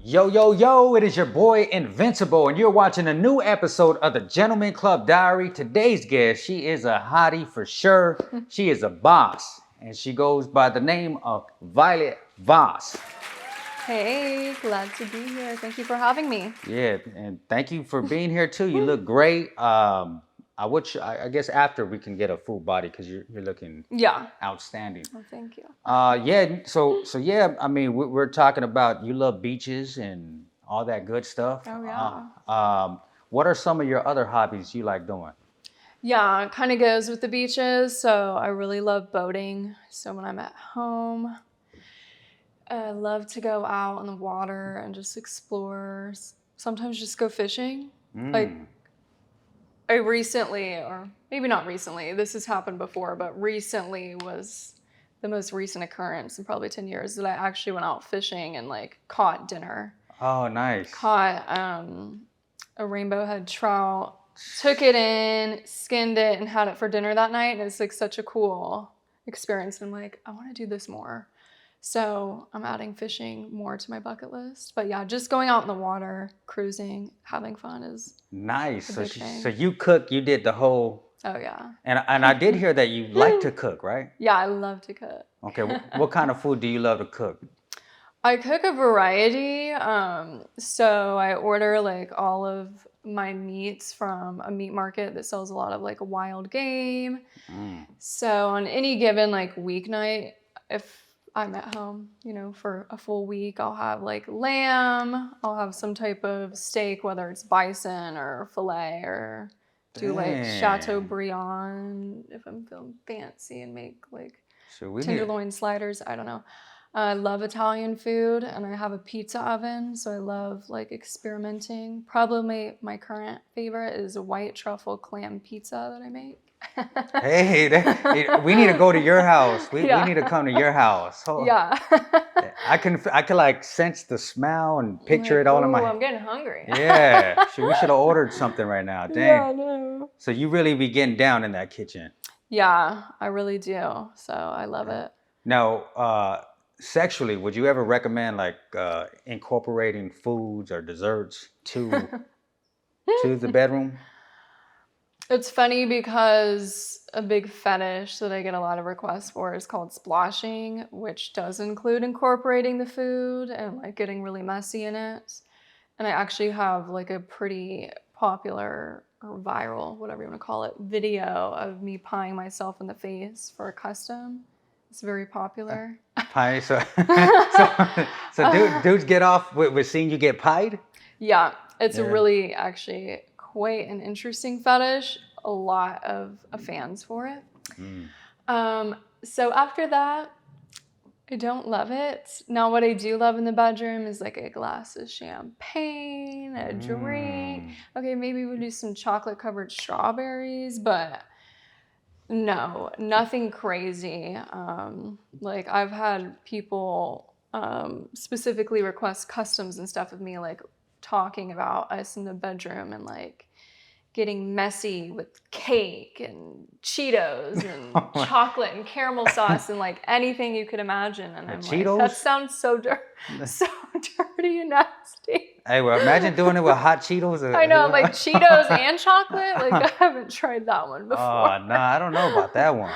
Yo, yo, yo, it is your boy Invincible, and you're watching a new episode of the Gentleman Club Diary. Today's guest, she is a hottie for sure. She is a boss, and she goes by the name of Violet Voss. Hey, glad to be here. Thank you for having me. Yeah, and thank you for being here too. You look great. I guess after we can get a full body because you're looking outstanding. Oh, thank you. Yeah. So yeah. I mean, we're talking about you love beaches and all that good stuff. Oh, yeah. What are some of your other hobbies you like doing? Yeah, it kind of goes with the beaches. So I really love boating. So when I'm at home, I love to go out on the water and just explore. Sometimes just go fishing. Like I recently, or maybe not recently, this has happened before, but recently was the most recent occurrence in probably 10 years that I actually went out fishing and like caught dinner. Oh, nice. Caught a rainbow head trout, took it in, skinned it, and had it for dinner that night. And it's like such a cool experience. And I'm like, I want to do this more. So I'm adding fishing more to my bucket list. But yeah, just going out in the water, cruising, having fun is nice. a big thing. So you cook, you did the whole. Oh yeah. And I did hear that you like to cook, right? Yeah, I love to cook. Okay. What kind of food do you love to cook? I cook a variety. So I order like all of my meats from a meat market that sells a lot of like wild game. So on any given like weeknight, if I'm at home, for a full week, I'll have like lamb, I'll have some type of steak, whether it's bison or filet, or do like Chateaubriand if I'm feeling fancy and make like tenderloin sliders. I don't know. I love Italian food, and I have a pizza oven, so I love like experimenting. Probably my current favorite is a white truffle clam pizza that I make. Hey, we need to go to your house. We need to come to your house. Yeah. I can like sense the smell and picture it all in my head. I'm getting hungry. Yeah. We should have ordered something right now. Dang. Yeah, I know. So you really be getting down in that kitchen. Yeah, I really do. So I love it. Now, sexually, would you ever recommend like incorporating foods or desserts to the bedroom? It's funny because a big fetish that I get a lot of requests for is called splashing, which does include incorporating the food and like getting really messy in it. And I actually have like a pretty popular or viral, whatever you want to call it, video of me pieing myself in the face for a custom. It's very popular. Pie, so dudes get off with seeing you get pied? Yeah, it's really actually quite an interesting fetish. A lot of fans for it. So after that, I don't love it. Now what I do love in the bedroom is like a glass of champagne, a drink. Okay, maybe we'll do some chocolate covered strawberries, but no, nothing crazy. Like I've had people specifically request customs and stuff of me, like talking about us in the bedroom and like getting messy with cake and Cheetos and chocolate and caramel sauce and like anything you could imagine. And I'm Cheetos? Like, that sounds so dirty and nasty. Hey, well, imagine doing it with hot Cheetos. I know, like Cheetos and chocolate. Like I haven't tried that one before. Oh, no, I don't know about that one.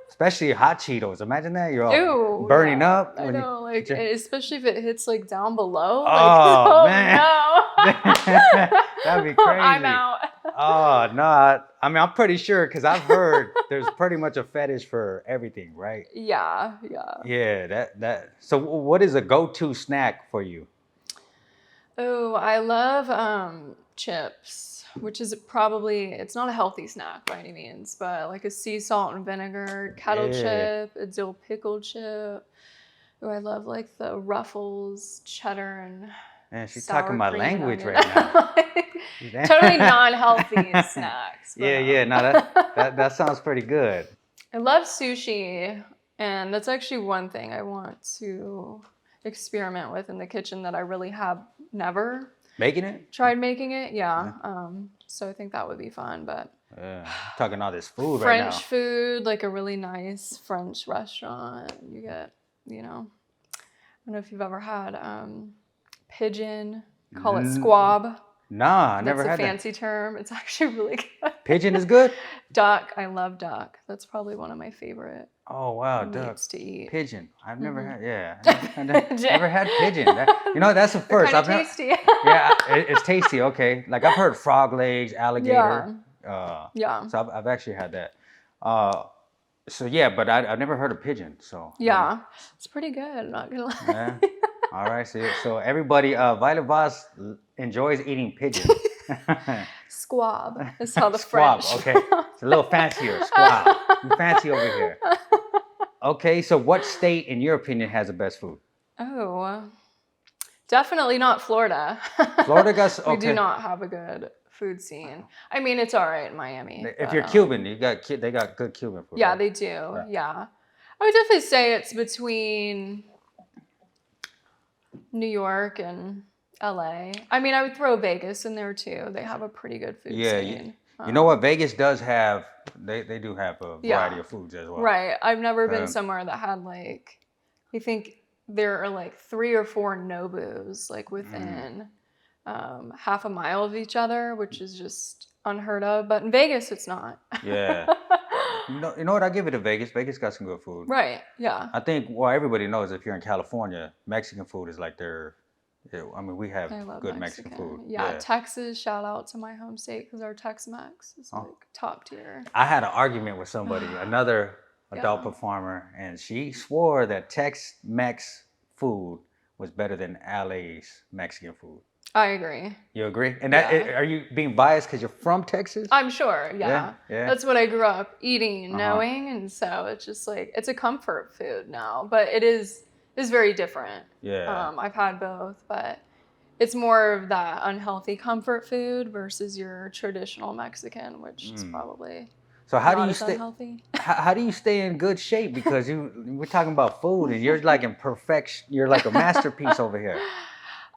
Especially hot Cheetos. Imagine that. You're all burning up. I know, like, especially if it hits like down below. Oh, like, man. No. That'd be crazy. I'm out. Oh, no. I mean, I'm pretty sure because I've heard there's pretty much a fetish for everything, right? Yeah. Yeah, that. So what is a go-to snack for you? Oh, I love chips, which is it's not a healthy snack by any means, but like a sea salt and vinegar kettle chip, a dill pickle chip. Oh, I love like the Ruffles cheddar and man, she's talking my language right now. Totally non-healthy snacks. Yeah. No, that sounds pretty good. I love sushi, and that's actually one thing I want to experiment with in the kitchen that I really have never tried making it. Yeah. So I think that would be fun, but talking all this food right now. French food, like a really nice French restaurant. You get, I don't know if you've ever had pigeon. Call it squab. Nah, I never had That's a fancy term. It's actually really good. Pigeon is good? Duck. I love duck. That's probably one of my favorite Oh, wow, duck. meats to eat. Pigeon. I've never had, Pigeon. never had pigeon. That's the first. Kind of tasty. Yeah, it's tasty, okay. Like I've heard frog legs, alligator. Yeah. So I've actually had that. So yeah, but I've never heard of pigeon. So Yeah. It's pretty good. I'm not going to lie. yeah. All right. So everybody, Violet Voss enjoys eating pigeon. Squab is how the Squab. French. Okay. It's a little fancier. Squab. You fancy over here. Okay. So what state, in your opinion, has the best food? Oh, definitely not Florida. Florida got okay. We do not have a good food scene. I mean, it's all right in Miami. If you're Cuban, they got good Cuban food. Yeah, right? they do. Yeah. I would definitely say it's between New York and LA. I mean, I would throw Vegas in there too. They have a pretty good food scene. You know what? Vegas does have, they do have a variety of foods as well. Right. I've never been somewhere that had like, I think there are like 3 or 4 Nobus like within half a mile of each other, which is just unheard of. But in Vegas, it's not. Yeah. You know what? I give it to Vegas. Vegas got some good food. Right. Yeah. I think, well, everybody knows if you're in California, Mexican food is like their, I mean, we have good Mexican food. Yeah. Texas, shout out to my home state because our Tex-Mex is like top tier. I had an argument with somebody, another adult performer, and she swore that Tex-Mex food was better than LA's Mexican food. I agree. You agree? And that are you being biased because you're from Texas? I'm sure, yeah. That's what I grew up eating and knowing, and so it's just like it's a comfort food now, but it is very different. Yeah. I've had both, but it's more of that unhealthy comfort food versus your traditional Mexican, which is probably how not do you as stay unhealthy. How do you stay in good shape? Because we're talking about food, and you're like in perfection. You're like a masterpiece over here.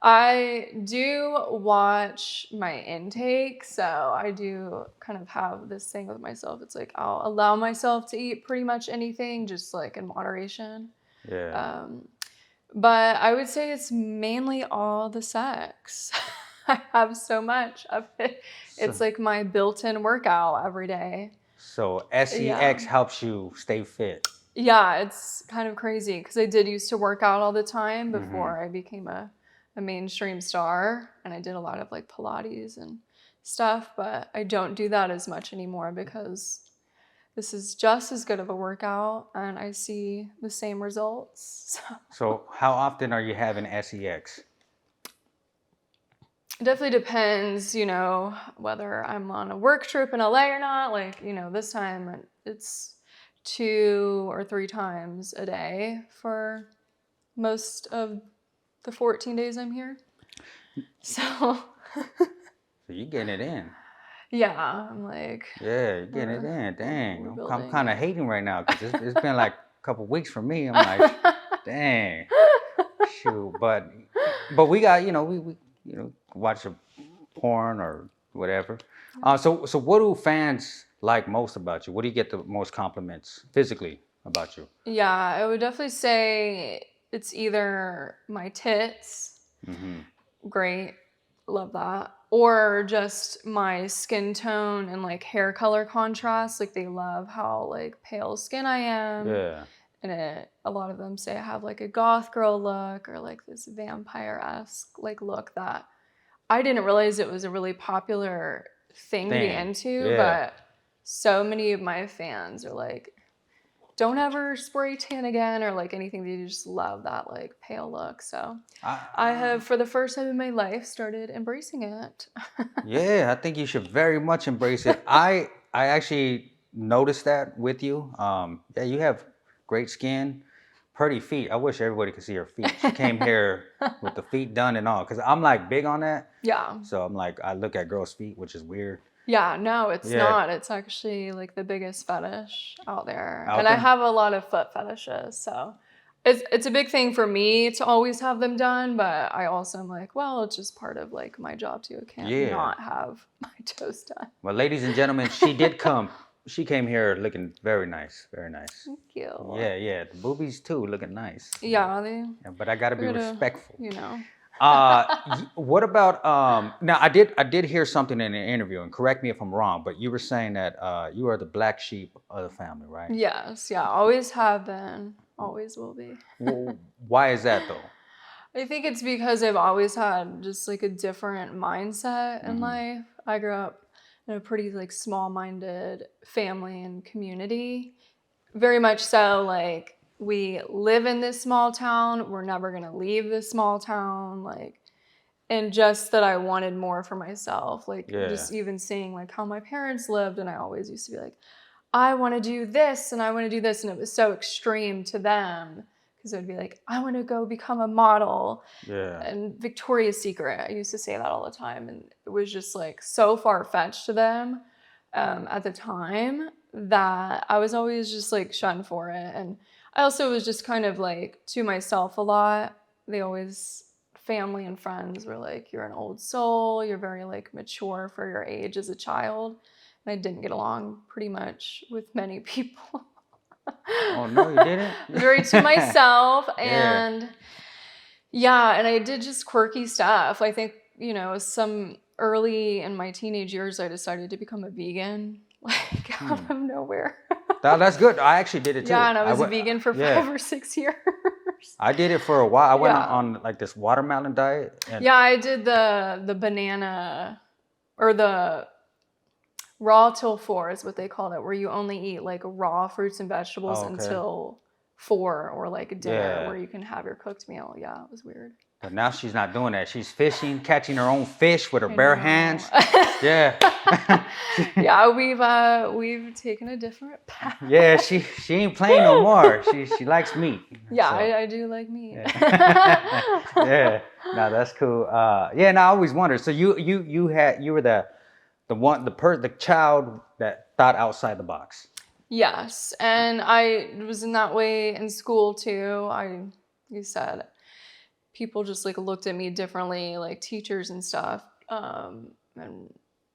I do watch my intake, so I do kind of have this thing with myself. It's like I'll allow myself to eat pretty much anything, just like in moderation. Yeah. But I would say it's mainly all the sex. I have so much of it. It's like my built-in workout every day. So sex helps you stay fit. Yeah, it's kind of crazy because I did used to work out all the time before I became a mainstream star, and I did a lot of like Pilates and stuff, but I don't do that as much anymore because this is just as good of a workout and I see the same results. So how often are you having sex? It definitely depends, whether I'm on a work trip in LA or not. Like, this time it's 2 or 3 times a day for most of the 14 days I'm here. So you're getting it in. Yeah, I'm like. Yeah, you're getting it in. Dang. I'm kind of hating right now because it's been like a couple weeks for me. I'm like, dang. Shoot. But we got, we watch a porn or whatever. So what do fans like most about you? What do you get the most compliments physically about you? Yeah, I would definitely say it's either my tits, great, love that, or just my skin tone and like hair color contrast. Like they love how like pale skin I am. Yeah. And a lot of them say I have like a goth girl look or like this vampire-esque like look that I didn't realize it was a really popular thing to be into, but so many of my fans are like, don't ever spray tan again or like anything. They just love that like pale look. So I have, for the first time in my life, started embracing it. Yeah, I think you should very much embrace it. I actually noticed that with you. Yeah, you have great skin, pretty feet. I wish everybody could see her feet. She came here with the feet done and all, because I'm like big on that. Yeah. So I'm like, I look at girls' feet, which is weird. Yeah, no, it's not. It's actually like the biggest fetish out there. And I have a lot of foot fetishes, so it's a big thing for me to always have them done, but I also am like, well, it's just part of like my job too. I can't not have my toes done. Well, ladies and gentlemen, she did come. She came here looking very nice, very nice. Thank you. Yeah, the boobies too looking nice. Yeah, but I gotta be respectful. What about now? I did hear something in an interview, and correct me if I'm wrong, but you were saying that you are the black sheep of the family, right? Yes, yeah, always have been, always will be. Why is that though? I think it's because I've always had just like a different mindset in Mm-hmm. life. I grew up in a pretty like small-minded family and community. Very much so, like we live in this small town, we're never gonna leave this small town, like, and just that I wanted more for myself. Like Yeah. just even seeing like how my parents lived, and I always used to be like, I want to do this and I want to do this, and it was so extreme to them because it would be like, I want to go become a model Yeah. and Victoria's Secret. I used to say that all the time, and it was just like so far-fetched to them at the time that I was always just like shunned for it. And I also was just kind of like to myself a lot. They always, family and friends were like, you're an old soul, you're very like mature for your age as a child. And I didn't get along pretty much with many people. Oh no, you didn't. Very to myself. Yeah. And yeah, and I did just quirky stuff. I think, some early in my teenage years, I decided to become a vegan, like out of nowhere. That's good. I actually did it too. Yeah, and I was a vegan for yeah. 5 or 6 years. I did it for a while. I went Yeah. on like this watermelon diet. And Yeah, I did the banana or the raw till 4 is what they called it, where you only eat like raw fruits and vegetables Oh, okay. until 4 or like dinner, Yeah. where you can have your cooked meal. Yeah, it was weird. But now she's not doing that. She's fishing, catching her own fish with her I bare know. hands. Yeah. Yeah, we've taken a different path. Yeah, she ain't playing no more. She likes meat. Yeah, so. I do like meat. Yeah. Yeah. No, that's cool. Yeah, and I always wondered. So you were the child that thought outside the box. Yes, and I was in that way in school too. You said, people just like looked at me differently, like teachers and stuff, and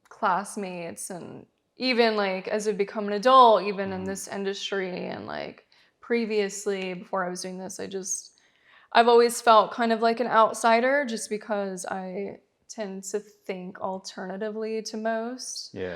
classmates, and even like as I become an adult, even in this industry, and like previously before I was doing this, I've always felt kind of like an outsider just because I tend to think alternatively to most. Yeah.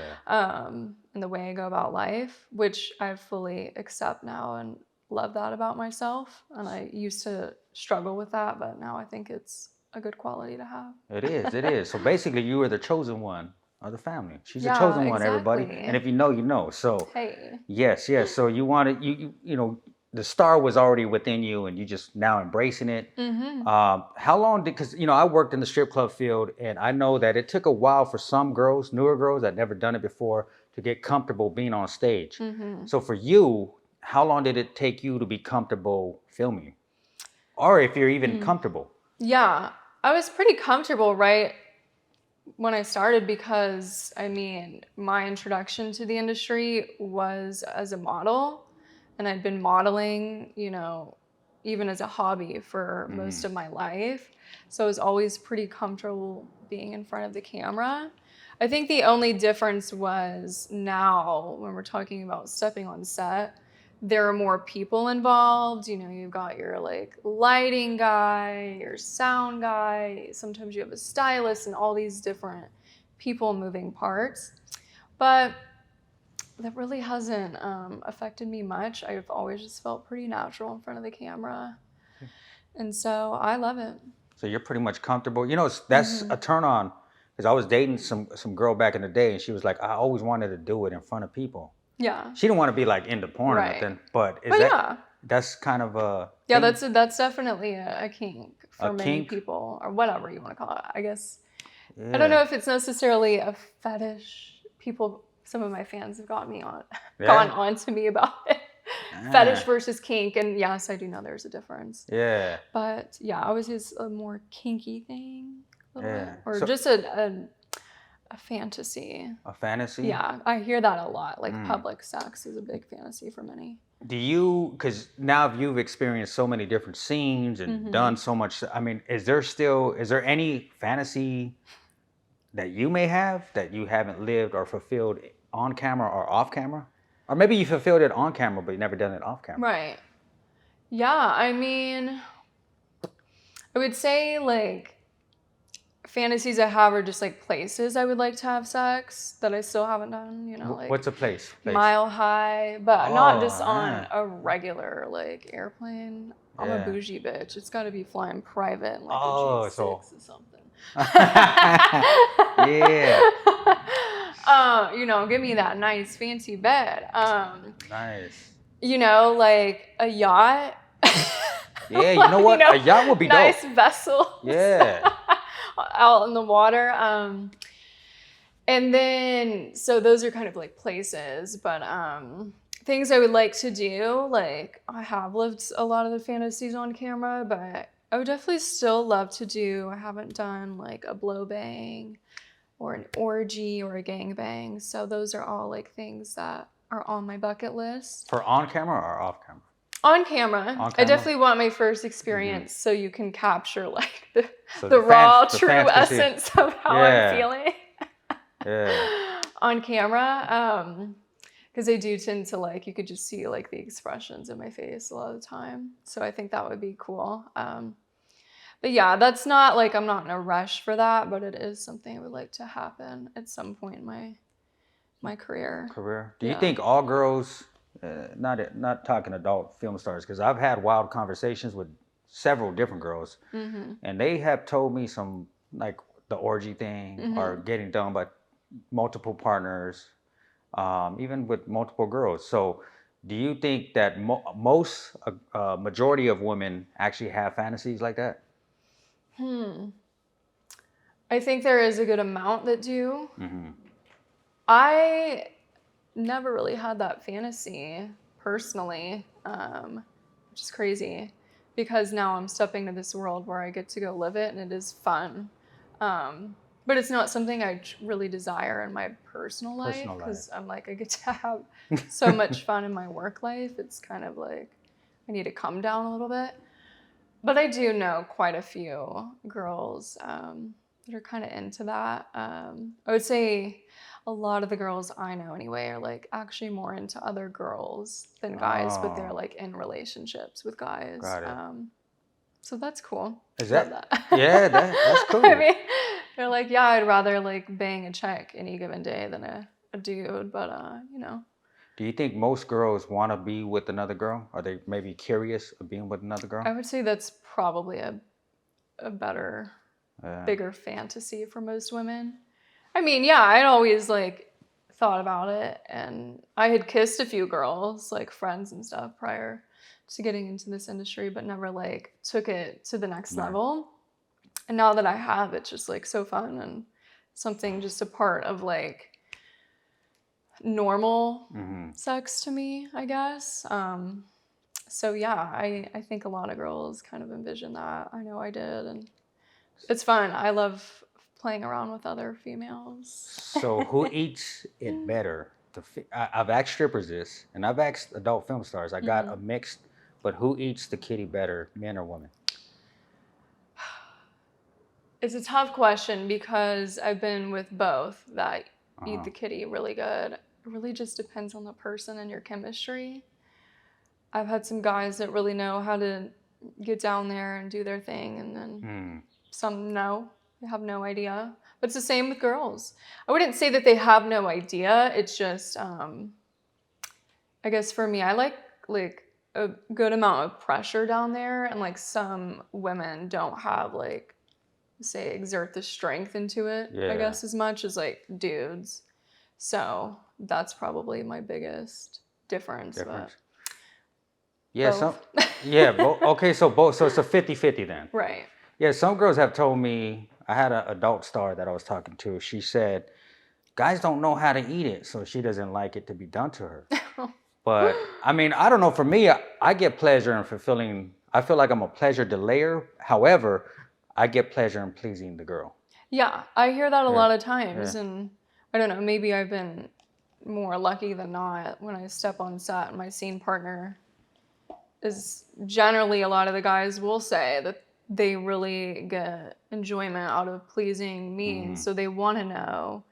In the way I go about life, which I fully accept now and love that about myself. And I used to struggle with that, but now I think it's a good quality to have. It is. It is. So basically, you were the chosen one of the family. She's Yeah, the chosen one, everybody. exactly. And if you know, you know. So Hey. yes. So you wanted the star was already within you, and you just now embracing it. Mm-hmm. How long did? Because I worked in the strip club field, and I know that it took a while for some girls, newer girls that never done it before, to get comfortable being on stage. Mm-hmm. So for you, how long did it take you to be comfortable filming, or if you're even comfortable? Yeah, I was pretty comfortable right when I started because, my introduction to the industry was as a model, and I'd been modeling, even as a hobby for most of my life. So I was always pretty comfortable being in front of the camera. I think the only difference was now when we're talking about stepping on set, there are more people involved. You've got your like lighting guy, your sound guy. Sometimes you have a stylist and all these different people moving parts. But that really hasn't affected me much. I've always just felt pretty natural in front of the camera. And so I love it. So you're pretty much comfortable. That's a turn on. Because I was dating some girl back in the day, and she was like, I always wanted to do it in front of people. Yeah. She didn't want to be like into porn or nothing, but that's kind of a yeah, thing? that's definitely a kink for A many kink? people, or whatever you want to call it. I guess Yeah. I don't know if it's necessarily a fetish. Some of my fans have gone on to me about it. Fetish versus kink, and yes, I do know there's a difference. Yeah. But yeah, I was just a more kinky thing, bit, or So- just a fantasy. A fantasy? Yeah, I hear that a lot. Like public sex is a big fantasy for many. Do you, because now you've experienced so many different scenes and done so much, is there any fantasy that you may have that you haven't lived or fulfilled on camera or off camera? Or maybe you fulfilled it on camera, but you never done it off camera. Right. Yeah, I would say like fantasies I have are just like places I would like to have sex that I still haven't done, you know, like What's a place? Mile High, but not just Oh, on man. a regular like airplane. I'm a Yeah. bougie bitch. It's got to be flying private in like a Oh, G6 so. or something. Yeah. You know, give me that nice fancy bed. Nice. You know, like a yacht. Yeah, you know You what? know, A yacht would be nice dope. vessels. Yeah. Out in the water. And then, so those are kind of like places, but things I would like to do, like I have lived a lot of the fantasies on camera, but I would definitely still love to do, I haven't done like a blow bang or an orgy or a gangbang. So those are all like things that are on my bucket list. For on camera or off camera? On camera. On I camera? definitely want my first experience so you can capture like the, So the raw, the true fantasy. essence of how Yeah. I'm feeling. Yeah. On camera, because I do tend to like, you could just see like the expressions in my face a lot of the time. So I think that would be cool. But yeah, that's not like, I'm not in a rush for that, but it is something I would like to happen at some point in my career. Do you think all girls, not talking adult film stars, because I've had wild conversations with several different girls, and they have told me some like the orgy thing or getting done by multiple partners, even with multiple girls. So, do you think that most majority of women actually have fantasies like that? I think there is a good amount that do. I never really had that fantasy personally, which is crazy because now I'm stepping into this world where I get to go live it and it is fun. But it's not something I really desire in my personal life because I'm like, I get to have so much fun in my work life. It's kind of like I need to come down a little bit. But I do know quite a few girls that are kind of into that. I would say a lot of the girls I know anyway are like actually more into other girls than guys, but they're like in relationships with guys. Got it. So that's cool. Is Love that? that. Yeah, that's cool. I mean, they're like, yeah, I'd rather like bang a chick any given day than a dude, but you know. Do you think most girls want to be with another girl? Are they maybe curious of being with another girl? I would say that's probably a better, bigger fantasy for most women. I mean, yeah, I'd always like thought about it, and I had kissed a few girls, like friends and stuff, prior to getting into this industry, but never like took it to the next level. And now that I have, it's just like so fun and something just a part of like normal sex to me, I guess. So yeah, I think a lot of girls kind of envision that. I know I did, and it's fun. I love playing around with other females. So who eats it better? I've asked strippers this, and I've asked adult film stars. I got a mixed, but who eats the kitty better, men or women? It's a tough question because I've been with both that eat the kitty really good. It really just depends on the person and your chemistry. I've had some guys that really know how to get down there and do their thing, and then some no, they have no idea. But it's the same with girls. I wouldn't say that they have no idea. It's just, I guess for me, I like a good amount of pressure down there, and like some women don't have like, say, exert the strength into it, I guess, as much as like dudes. So that's probably my biggest difference. But yeah, okay, so both, so it's a 50-50 then. Right. Yeah, some girls have told me, I had an adult star that I was talking to, she said, guys don't know how to eat it, so she doesn't like it to be done to her. But, I mean, I don't know, for me, I get pleasure in fulfilling, I feel like I'm a pleasure delayer. However, I get pleasure in pleasing the girl. Yeah, I hear that a lot of times, and I don't know, maybe I've been more lucky than not when I step on set and my scene partner is generally, a lot of the guys will say that they really get enjoyment out of pleasing me, and so they want to know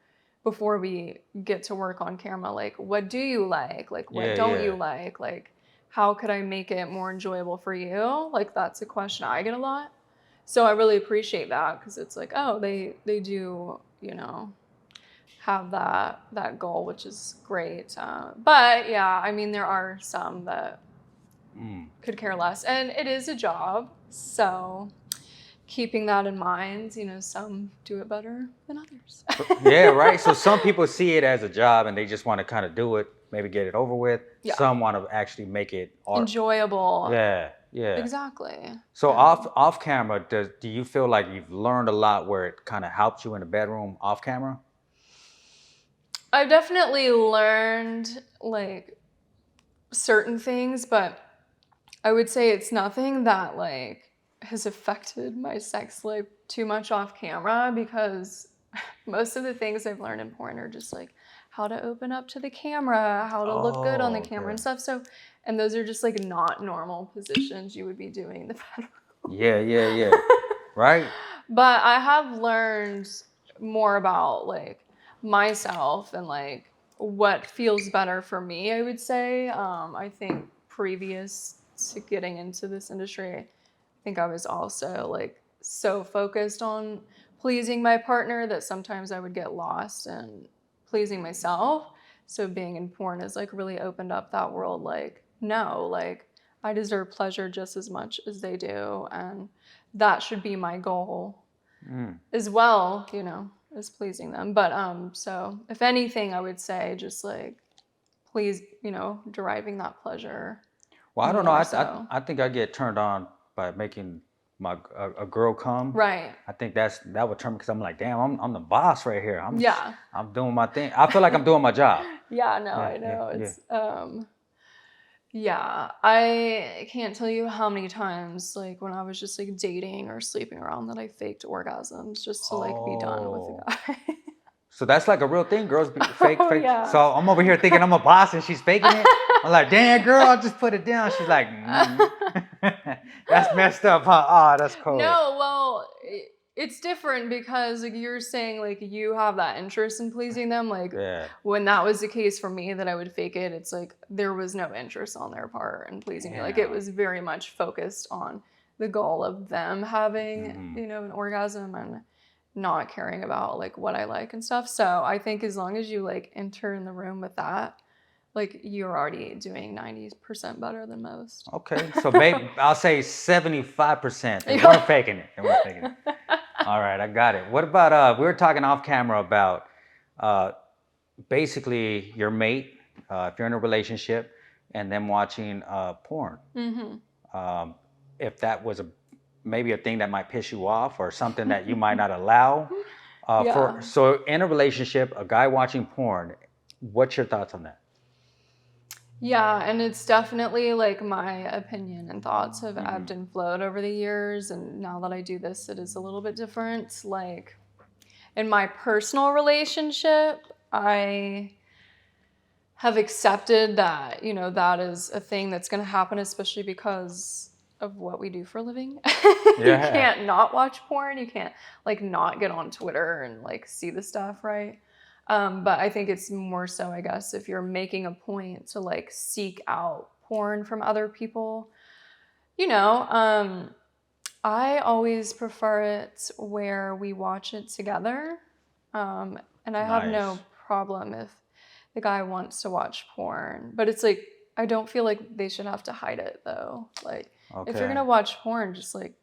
before we get to work on camera, like, what do you like what don't you like how could I make it more enjoyable for you? Like, that's a question I get a lot. So I really appreciate that because it's like, oh, they do, you know, have that goal, which is great. But yeah, I mean, there are some that could care less, and it is a job, so keeping that in mind, you know, some do it better than others. Yeah, right. So some people see it as a job and they just want to kind of do it, maybe get it over with. Yeah. Some want to actually make it art. Enjoyable. Yeah, yeah. Exactly. So off camera, do you feel like you've learned a lot where it kind of helped you in the bedroom off camera? I've definitely learned like certain things, but I would say it's nothing that like has affected my sex life too much off camera, because most of the things I've learned in porn are just like how to open up to the camera, how to look good on the camera and stuff. So, and those are just like not normal positions you would be doing in the bedroom. Yeah. Right? But I have learned more about like myself and like what feels better for me, I would say. I think previous to getting into this industry, I think I was also like so focused on pleasing my partner that sometimes I would get lost in pleasing myself. So being in porn has like really opened up that world. Like, no, like I deserve pleasure just as much as they do, and that should be my goal as well, you know, as pleasing them. But so if anything, I would say just like please, you know, deriving that pleasure. Well, I don't know. So. I think I get turned on by making a girl come. Right. I think that would turn me, because I'm like, damn, I'm the boss right here. Yeah. I'm doing my thing. I feel like I'm doing my job. Yeah, no, I know. It's yeah, I can't tell you how many times, like when I was just like dating or sleeping around, that I faked orgasms just to like be done with the guy. So that's like a real thing. Girls be fake. Yeah. So I'm over here thinking I'm a boss and she's faking it. I'm like, damn, girl, I'll just put it down. She's like, that's messed up, huh? Oh, that's cool. No, well, it's different because like you're saying like you have that interest in pleasing them. Like when that was the case for me, that I would fake it, it's like there was no interest on their part in pleasing me. Like it was very much focused on the goal of them having, you know, an orgasm, and not caring about like what I like and stuff. So I think as long as you like enter in the room with that, like you're already doing 90% better than most. Okay, so maybe I'll say 75%. They weren't faking it. All right, I got it. What about we were talking off camera about basically your mate, if you're in a relationship, and them watching porn. If that was maybe a thing that might piss you off, or something that you might not allow. So in a relationship, a guy watching porn, what's your thoughts on that? Yeah, and it's definitely like my opinion and thoughts have ebbed and flowed over the years. And now that I do this, it is a little bit different. Like in my personal relationship, I have accepted that, you know, that is a thing that's going to happen, especially because of what we do for a living. You can't not watch porn. You can't like not get on Twitter and like see the stuff, right? But I think it's more so, I guess, if you're making a point to like seek out porn from other people, you know, I always prefer it where we watch it together. And I have no problem if the guy wants to watch porn, but it's like, I don't feel like they should have to hide it though. Like if you're going to watch porn, just like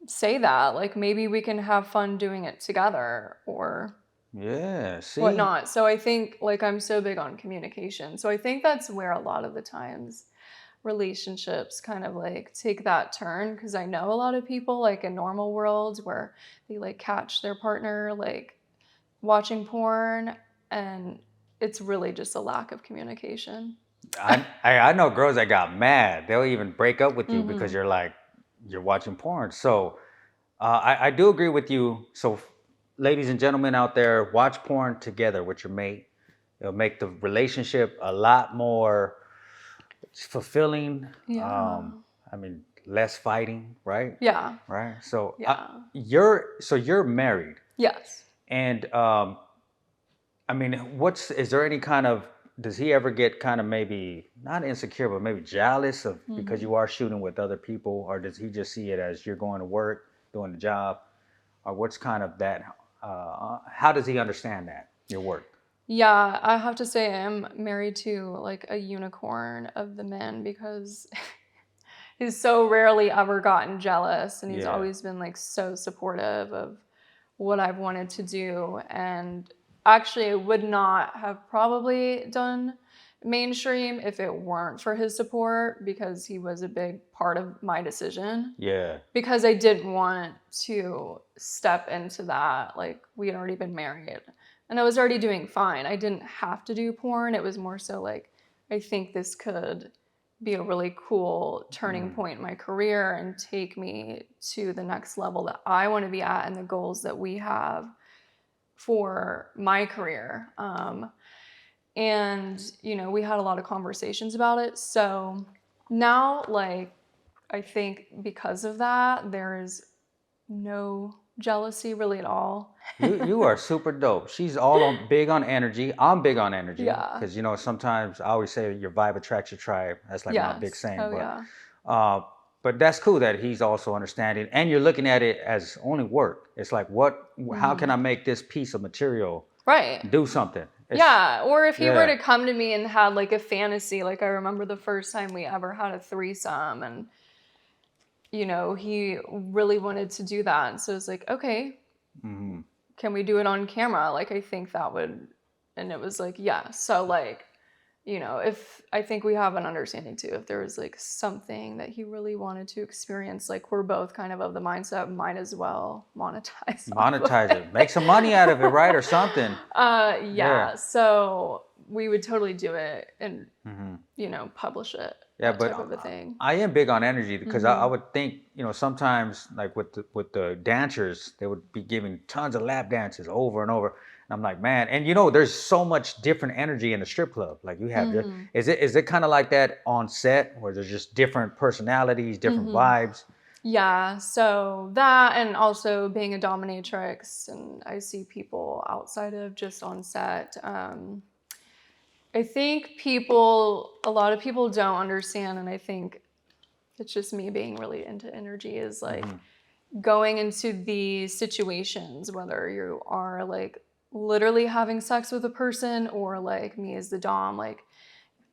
say that, like maybe we can have fun doing it together, or whatnot. So I think like I'm so big on communication. So I think that's where a lot of the times relationships kind of like take that turn, because I know a lot of people like in normal worlds where they like catch their partner like watching porn, and it's really just a lack of communication. I know girls that got mad. They'll even break up with you because you're watching porn. So I do agree with you. So ladies and gentlemen out there, watch porn together with your mate. It'll make the relationship a lot more fulfilling. Yeah. I mean, less fighting, right? Yeah. Right. So you're married. Yes. And I mean, is there any kind of, does he ever get kind of maybe not insecure, but maybe jealous of because you are shooting with other people, or does he just see it as you're going to work doing the job, or what's kind of that? How does he understand that your work? Yeah, I have to say I'm married to like a unicorn of the men because he's so rarely ever gotten jealous, and he's Yeah. always been like so supportive of what I've wanted to do. And actually, I would not have probably done mainstream if it weren't for his support, because he was a big part of my decision. Yeah. Because I didn't want to step into that. Like, we had already been married and I was already doing fine. I didn't have to do porn. It was more so like, I think this could be a really cool turning point in my career and take me to the next level that I want to be at and the goals that we have for my career. And, you know, we had a lot of conversations about it. So now, like, I think because of that, there is no jealousy really at all. You are super dope. She's all on big on energy. I'm big on energy Yeah. because you know sometimes I always say your vibe attracts your tribe. That's like my big Yes. saying. Oh, yeah. But that's cool that he's also understanding, and you're looking at it as only work. It's like how can I make this piece of material Right. do something? Yeah. Or if he were Yeah. to come to me and had like a fantasy, like I remember the first time we ever had a threesome, and you know, he really wanted to do that. And so it's like, okay, can we do it on camera? Like, I think that would, and it was like, yeah. So like, you know, if I think we have an understanding too, if there was like something that he really wanted to experience, like we're both kind of the mindset, might as well monetize. Monetize it, make some money out of it, right, or something. Yeah. So we would totally do it and you know, publish it. Yeah, that but type of a thing. I am big on energy because I would think, you know, sometimes like with the dancers, they would be giving tons of lap dances over and over. And I'm like, man, and you know, there's so much different energy in the strip club. Like you have, is it kind of like that on set where there's just different personalities, different vibes? Yeah, so that, and also being a dominatrix, and I see people outside of just on set. I think a lot of people don't understand, and I think it's just me being really into energy, is like going into these situations, whether you are like literally having sex with a person or like me as the dom, like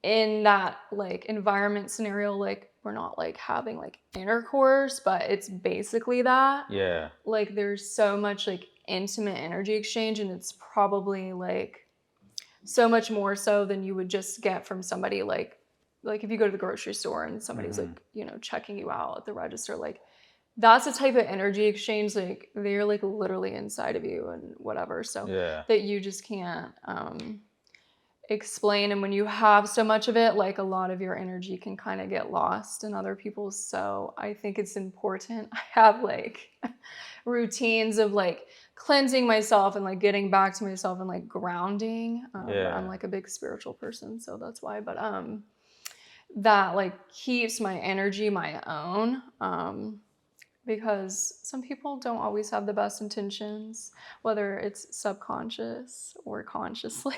in that like environment scenario, like we're not like having like intercourse, but it's basically that. Yeah. Like there's so much like intimate energy exchange, and it's probably like so much more so than you would just get from somebody like if you go to the grocery store and somebody's like, you know, checking you out at the register, like that's the type of energy exchange, like they're like literally inside of you and whatever, so that you just can't explain. And when you have so much of it, like a lot of your energy can kind of get lost in other people's. So I think it's important. I have like routines of like cleansing myself and like getting back to myself and like grounding. I'm like a big spiritual person, so that's why. But that like keeps my energy my own. Because some people don't always have the best intentions, whether it's subconscious or consciously.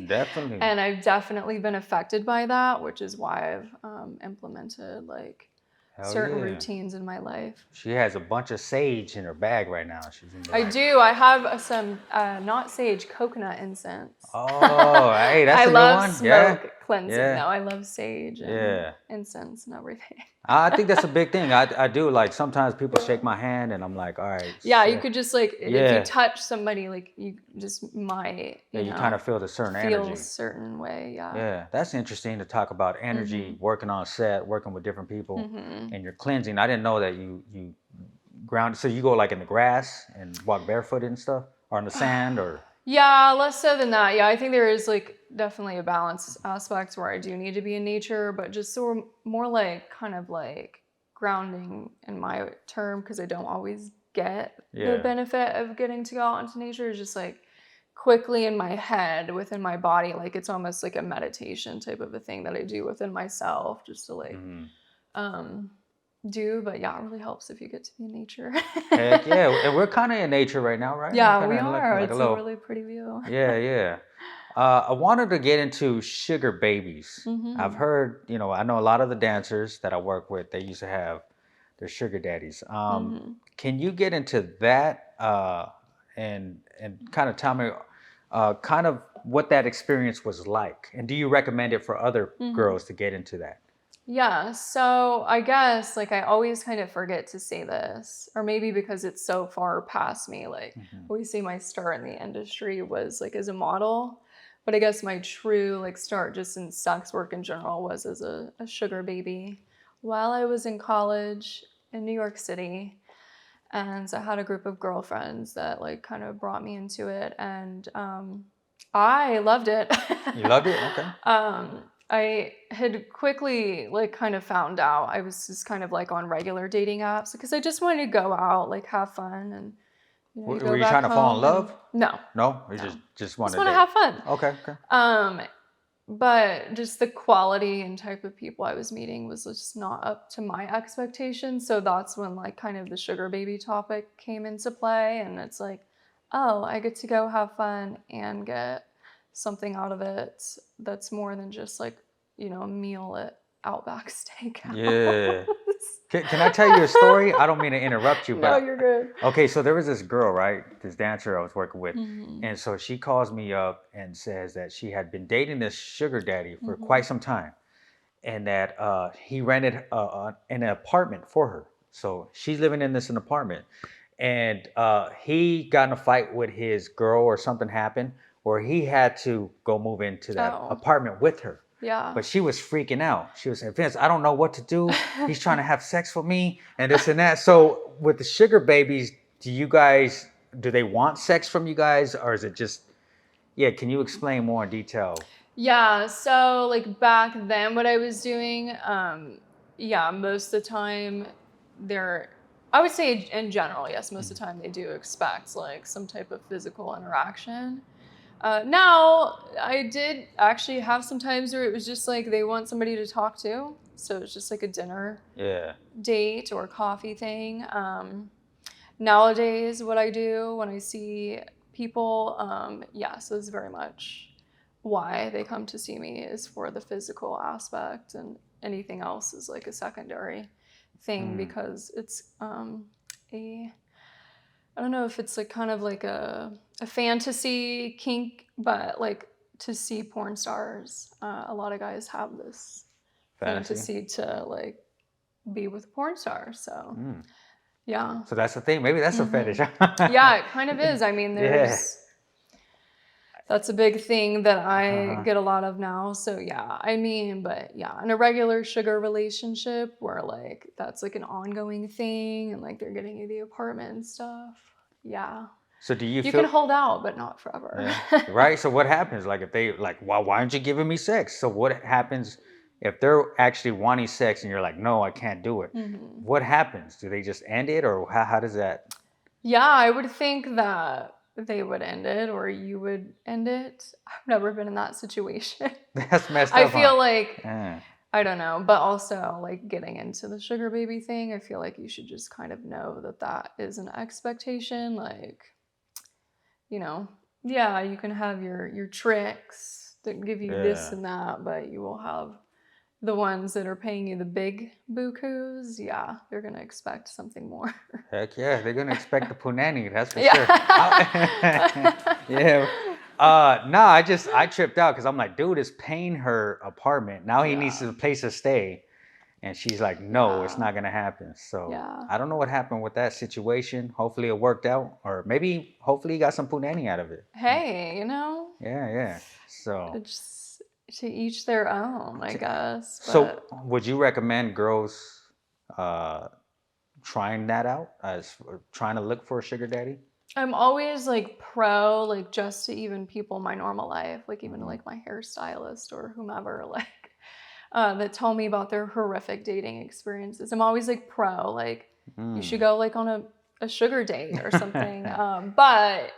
Definitely. And I've definitely been affected by that, which is why I've implemented like certain routines in my life. She has a bunch of sage in her bag right now. I do. I have some not sage, coconut incense. Oh, hey, that's I a good love one. smoke cleansing. No, I love sage and incense and everything. I think that's a big thing. I do, like sometimes people shake my hand and I'm like, all right. Yeah, you could just like if you touch somebody, like you just might you kind of feel the certain energy. A certain way. Yeah, that's interesting to talk about energy, working on set, working with different people, and you're cleansing. I didn't know that you ground. So you go like in the grass and walk barefoot and stuff, or in the sand, or. Yeah, less so than that. Yeah, I think there is like definitely a balance aspect where I do need to be in nature, but just so more like kind of like grounding in my term, because I don't always get the benefit of getting to go out into nature. Is just like quickly in my head, within my body, like it's almost like a meditation type of a thing that I do within myself, just to like do. But yeah, it really helps if you get to be in nature. Heck yeah, and we're kind of in nature right now, right? Yeah, we are. Like it's a really pretty view. Yeah. I wanted to get into sugar babies. I've heard, you know, I know a lot of the dancers that I work with, they used to have they're sugar daddies. Hmm. Can you get into that and kind of tell me kind of what that experience was like, and do you recommend it for other Hmm. girls to get into that? Yeah, so I guess like I always kind of forget to say this, or maybe because it's so far past me. Like, I Hmm. always say my start in the industry was like as a model, but I guess my true like start just in sex work in general was as a sugar baby while I was in college in New York City. And so I had a group of girlfriends that like kind of brought me into it, and I loved it. You loved it? Okay. I had quickly like kind of found out I was just kind of like on regular dating apps because I just wanted to go out, like have fun, and you Were go you back trying to fall in home and love? no, No, you no, just just want to want to date. have fun. Okay, okay. Um, but just the quality and type of people I was meeting was just not up to my expectations. So that's when like kind of the sugar baby topic came into play, and it's like, oh, I get to go have fun and get something out of it that's more than just like, a meal at Outback Steakhouse. Yeah. Can I tell you a story? I don't mean to interrupt you, but No, you're good. okay, so there was this girl, right? This dancer I was working with. Hmm. And so she calls me up and says that she had been dating this sugar daddy for Hmm. quite some time, and that he rented an apartment for her. So she's living in this an apartment, and he got in a fight with his girl, or something happened, where he had to go move into that Oh, apartment with her. yeah. But she was freaking out. She was saying, Vince, I don't know what to do. He's trying to have sex with me and this and that. So with the sugar babies, do they want sex from you guys, or is it just, yeah, can you explain more in detail? Yeah, so like back then what I was doing, yeah, most of the time they're I would say in general, yes, most of Mhm. the time they do expect like some type of physical interaction. Now I did actually have some times where it was just like they want somebody to talk to. So it's just like a dinner Yeah. date or coffee thing. Nowadays, what I do when I see people, yeah, so it's very much why they come to see me is for the physical aspect, and anything else is like a secondary thing Mm. because it's a I don't know if it's like kind of like a fantasy kink, but like to see porn stars, a lot of guys have this Fantasy. fantasy to like be with a porn star. So Mm. yeah. So that's the thing. Maybe that's a Hmm. fetish. Yeah, it kind of is. I mean, Yeah. that's a big thing that I Uh-huh. get a lot of now. So yeah, I mean, but yeah, in a regular sugar relationship where like that's like an ongoing thing and like they're getting you the apartment and stuff. Yeah. So do you You can feel, hold out, but not forever. yeah, right? So what happens? Like if they like, why aren't you giving me sex? So what happens if they're actually wanting sex and you're like, no, I can't do it? Hmm. What happens? Do they just end it, or how does that? Yeah, I would think that they would end it or you would end it. I've never been in that situation. That's messed I up, huh? feel like Yeah. I don't know, but also like getting into the sugar baby thing, I feel like you should just kind of know that that is an expectation. Like, you know, yeah, you can have your tricks that give you this Yeah. and that, but you will have the ones that are paying you the big bukus. Yeah, they're gonna expect something more. Heck yeah, they're gonna expect the punani, that's for sure. Yeah. Yeah. No, I tripped out because I'm like, dude is paying her apartment. Now he needs Yeah. a place to stay. And she's like, no, it's Yeah. not gonna happen. So Yeah. I don't know what happened with that situation. Hopefully it worked out. Or maybe hopefully he got some punani out of it. Hey, Yeah, yeah. So it's to each their own, I t- guess. so But would you recommend girls uh trying that out as trying to look for a sugar daddy? I'm always like pro, like just to even people in my normal life, like even Hmm. like my hairstylist or whomever, like that tell me about their horrific dating experiences. I'm always like pro, like you should Mm. go like on a sugar date or something. But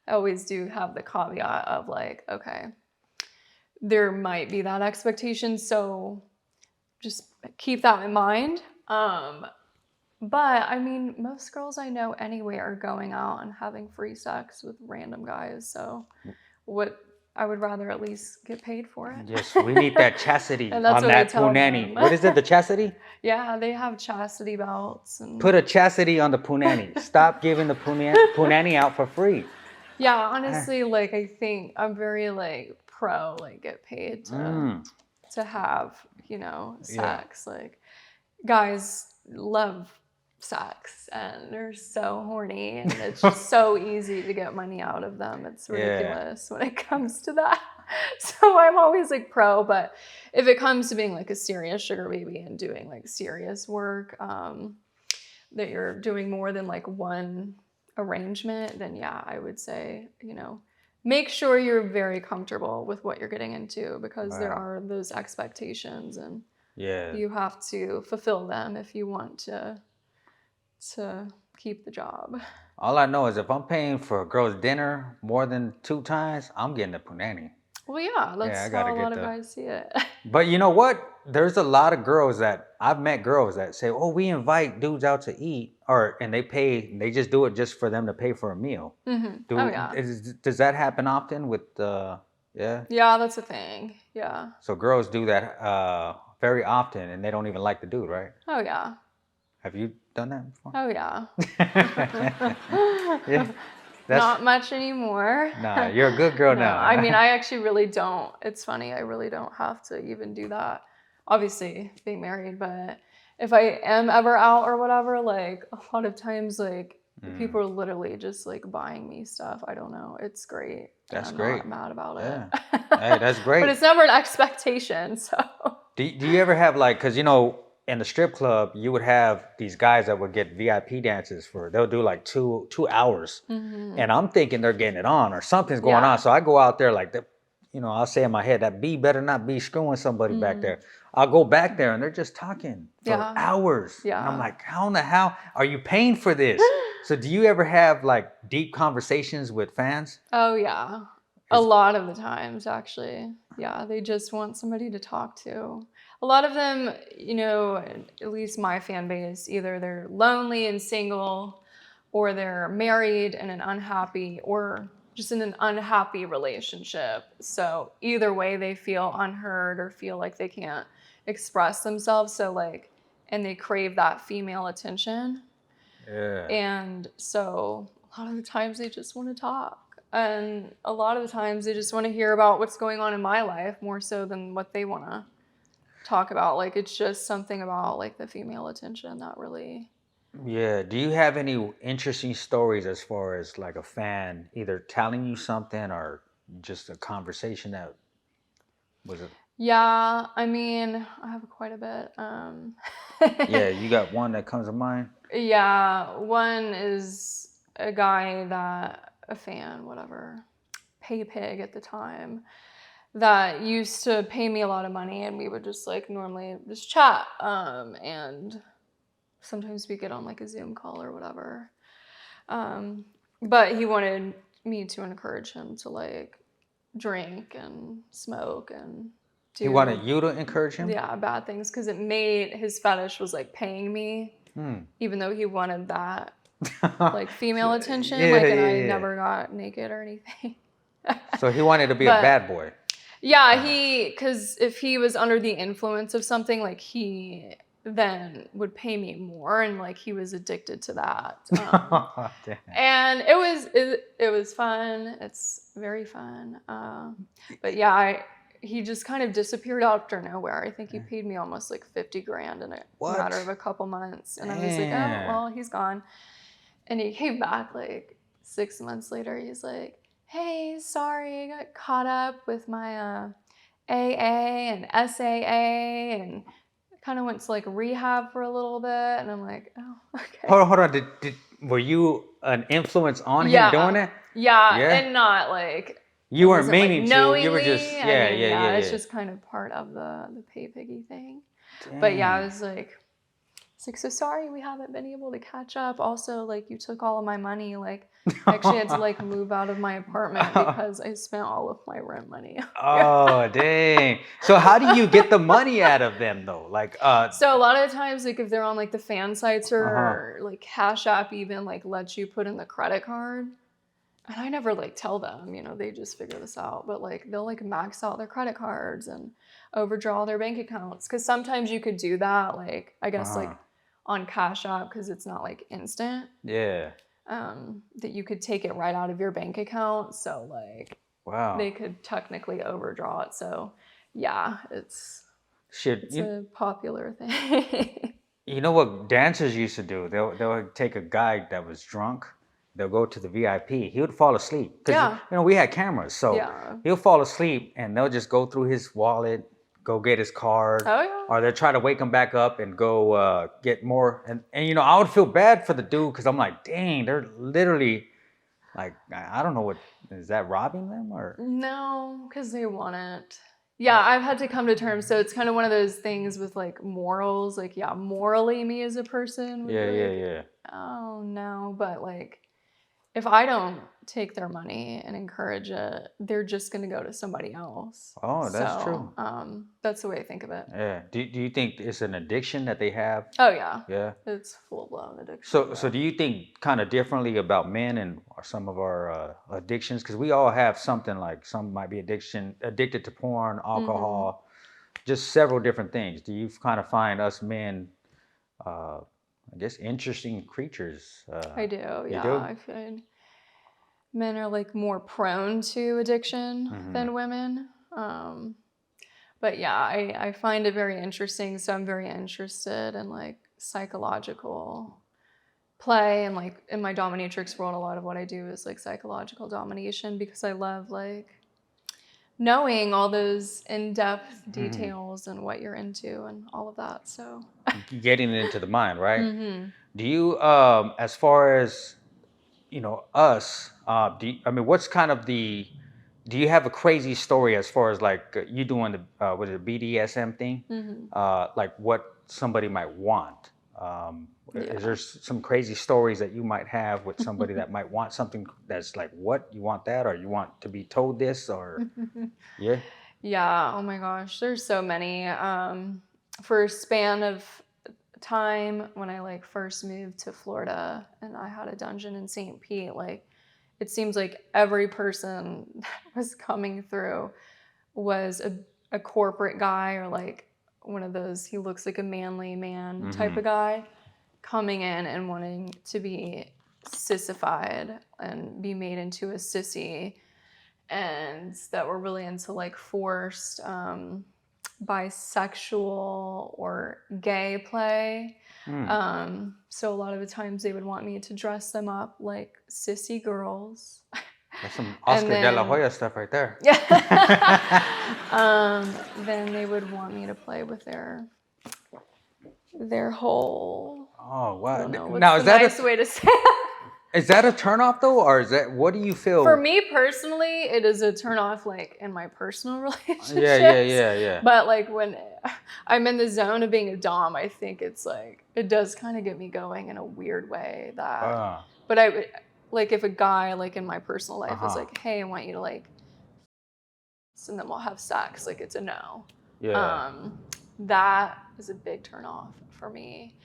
I always do have the caveat of like, okay, there might be that expectation, so just keep that in mind. But I mean, most girls I know anyway are going out and having free sex with random guys. So what? I would rather at least get paid for it. Yes, we need that chastity And that's on what I that tell punani. them. What is it? The chastity? Yeah, they have chastity belts and Put a chastity on the punani. Stop giving the punani out for free. yeah, honestly, like I think I'm very like pro like get paid to have, you know, sex. Like guys love sex and they're so horny and it's just so easy to get money out of them. It's ridiculous when it comes to that. So I'm always like pro, but if it comes to being like a serious sugar baby and doing like serious work, that you're doing more than like one arrangement, then yeah, I would say, you know, make sure you're very comfortable with what you're getting into because there are those expectations and you have to fulfill them if you want to keep the job. All I know is if I'm paying for a girl's dinner more than 2 times, I'm getting the punani. Well, yeah, that's how a lot of guys see it. But you know what? There's a lot of girls that I've met girls that say, "Oh, we invite dudes out to eat," and they pay. They just do it just for them to pay for a meal. Does that happen often with? Yeah, that's a thing. Yeah. So girls do that very often, and they don't even like the dude, right? Oh yeah. Have you done that before? Oh yeah. Yeah. Not much anymore. Nah, you're a good girl now. I mean, I actually really don't. It's funny. I really don't have to even do that. Obviously, being married, but if I am ever out or whatever, like a lot of times, like people are literally just like buying me stuff. I don't know. It's great. That's I'm great. Not mad about it. Hey, that's great. But it's never an expectation. So. Do you ever have like, because you know, in the strip club, you would have these guys that would get VIP dances they'll do like two hours. And I'm thinking they're getting it on or something's going on. So I go out there like, I'll say in my head, that B better not be screwing somebody back there. I'll go back there and they're just talking for hours. Yeah. And I'm like, how in the hell are you paying for this? So do you ever have like deep conversations with fans? Oh, yeah. A lot of the times, actually. Yeah, they just want somebody to talk to. A lot of them, at least my fan base, either they're lonely and single or they're married and unhappy or just in an unhappy relationship. So either way, they feel unheard or feel like they can't express themselves. So and they crave that female attention. Yeah. And so a lot of the times they just want to talk. And a lot of the times they just want to hear about what's going on in my life more so than what they want to talk about. Like it's just something about like the female attention that really. Yeah. Do you have any interesting stories as far as like a fan either telling you something or just a conversation that was it? Yeah, I mean, I have quite a bit. Yeah, you got one that comes to mind? Yeah, one is a guy a fan, whatever, pay pig at the time, that used to pay me a lot of money and we would just like normally just chat. And sometimes we get on like a Zoom call or whatever. But he wanted me to encourage him to like drink and smoke and he wanted you to encourage him? Yeah, bad things because it made his fetish was like paying me, even though he wanted that like female attention. I never got naked or anything. So he wanted to be a bad boy. Yeah, because if he was under the influence of something, like he then would pay me more, and like he was addicted to that. And it was fun. It's very fun. But yeah, he just kind of disappeared after nowhere. I think he paid me almost like $50,000 in a matter of a couple months. And I was like, oh, well, he's gone. And he came back like 6 months later. He's like, hey, sorry, I got caught up with my AA and SAA and kind of went to like rehab for a little bit. And I'm like, oh, okay. Hold on. Were you an influence on him doing it? Yeah, and not like... You weren't meaning like to. You were just It's just kind of part of the pay piggy thing. Damn. But yeah, I was like, so sorry we haven't been able to catch up. Also, like you took all of my money. Like I actually had to like move out of my apartment because I spent all of my rent money. Oh dang! So how do you get the money out of them though? Like So a lot of the times, like if they're on like the fan sites or like Cash App, even like lets you put in the credit card. and I never like tell them, you know, they just figure this out, but like they'll like max out their credit cards and overdraw their bank accounts. Cause sometimes you could do that, like, I guess like on Cash App, cause it's not like instant. Yeah. That you could take it right out of your bank account. So like, Wow. they could technically overdraw it. So yeah, it's Shit. a popular thing. You know what dancers used to do? They'll take a guy that was drunk. They'll go to the VIP. He would fall asleep because Yeah. you know we had cameras, so Yeah. he'll fall asleep and they'll just go through his wallet, go get his card, Oh, yeah. or they'll try to wake him back up and go get more. And you know I would feel bad for the dude because I'm like, dang, they're literally like I don't know what is that robbing them or No, because they want it. Yeah, I've had to come to terms. So it's kind of one of those things with like morals. Like, yeah, morally, me as a person would be like, yeah. oh no. But like, if I don't take their money and encourage it, they're just going to go to somebody else. Oh, that's true. That's the way I think of it. Yeah. Do you think it's an addiction that they have? Oh yeah. Yeah. It's full blown addiction. So do you think kind of differently about men and some of our addictions? Because we all have something like some might be addicted to porn, alcohol, just several different things. Do you kind of find us men, I guess, interesting creatures? I do. You Yeah. do? I find men are like more prone to addiction than women. But yeah, I find it very interesting. So I'm very interested in like psychological play, and like in my dominatrix world, a lot of what I do is like psychological domination because I love like knowing all those in-depth details and what you're into and all of that. So Getting it into the mind, right? Do you, as far as you know, us, I mean, what's kind of do you have a crazy story as far as like you doing the was it BDSM thing? Like what somebody might want. Is there some crazy stories that you might have with somebody that might want something that's like, what you want that, or you want to be told this, or yeah? Yeah. Oh my gosh, there's so many. For a span of time when I like first moved to Florida and I had a dungeon in St. Pete, like it seems like every person that was coming through was a corporate guy or like one of those, he looks like a manly man type of guy coming in and wanting to be sissified and be made into a sissy, and that were really into like forced bisexual or gay play. So a lot of the times they would want me to dress them up like sissy girls. That's some Oscar de la Hoya stuff right there. Then they would want me to play with their whole. Oh wow! I don't know, what's Now the is that nice way to say is that a turnoff though, or is that what do you feel? For me personally, it is a turnoff, like in my personal relationships. Yeah. But like when I'm in the zone of being a dom, I think it's like it does kind of get me going in a weird way. That, but I would like if a guy like in my personal life is like, hey, I want you to like, and then we'll have sex. Like it's a no. Yeah. That is a big turnoff for me.